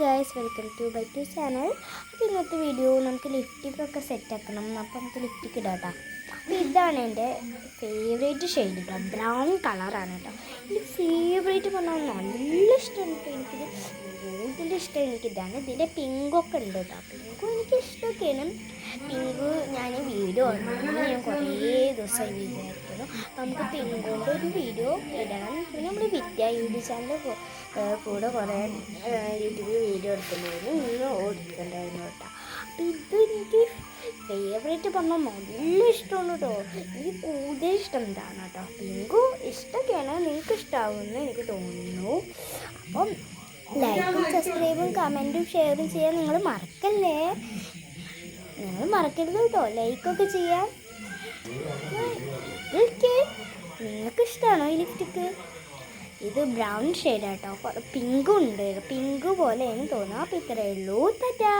Guys, welcome to by two channel. അപ്പോൾ ഇന്നത്തെ video നമുക്ക് ലിപ്സ്റ്റിക്കൊക്കെ സെറ്റാക്കണം. അപ്പോൾ നമുക്ക് ലിപ്സ്റ്റിക്ക് ഇടാം കേട്ടോ. അപ്പോൾ ഇതാണ് എൻ്റെ ഫേവറേറ്റ് ഷെയ്ഡ് കേട്ടോ, ബ്രൗൺ കളറാണ് കേട്ടോ. എൻ്റെ ഫേവറേറ്റ് പറഞ്ഞാൽ നല്ല ഇഷ്ടമാണ് കേട്ടോ. എനിക്കിത് കൂടുതൽ ഇഷ്ടം എനിക്കിതാണ്. ഇതിൻ്റെ പിങ്കൊക്കെ ഉണ്ട് കേട്ടോ. പിങ്കും എനിക്ക് ഇഷ്ടമൊക്കെയാണ്. പിങ്ക് ഞാൻ വീഡിയോ ഞാൻ കുറേ ദിവസമായി വിചാരിക്കുന്നു. അപ്പോൾ നമുക്ക് പിങ്ക് കൊണ്ട് ഒരു വീഡിയോ ഇടണം. പിന്നെ നമ്മൾ വിദ്യ യൂട്യൂബ് ചാനലിൽ കൂടെ കുറേ യൂട്യൂബിൽ വീഡിയോ എടുക്കുന്നുണ്ടായിരുന്നു, ഇന്ന് ഓടിക്കുന്നുണ്ടായിരുന്നു കേട്ടോ. അപ്പോൾ ഇത് എനിക്ക് ഫേവറേറ്റ് പറഞ്ഞാൽ നല്ല ഇഷ്ടമാണ് കേട്ടോ. എനിക്ക് കൂടുതൽ ഇഷ്ടം ഇതാണ് കേട്ടോ. പിങ്കും ഇഷ്ടമൊക്കെയാണ്, നിങ്ങൾക്ക് ഇഷ്ടമാകുമെന്ന് എനിക്ക് തോന്നുന്നു. അപ്പം ലൈക്കും സബ്സ്ക്രൈബും കമൻറ്റും ഷെയറും ചെയ്യാൻ നിങ്ങൾ മറക്കല്ലേ. നിങ്ങൾ മറക്കരുത് കേട്ടോ, ലൈക്കൊക്കെ ചെയ്യാൻ. നിങ്ങൾക്ക് ഇഷ്ടമാണോ ഈ ലിപ്സ്റ്റിക്ക്? ഇത് ബ്രൗൺ ഷെയ്ഡാട്ടോ, പിങ്കും ഉണ്ട്. പിങ്ക് പോലെയാണ് തോന്നുക. അപ്പോൾ ഇത്രയേ ഉള്ളൂ. ടാറ്റാ.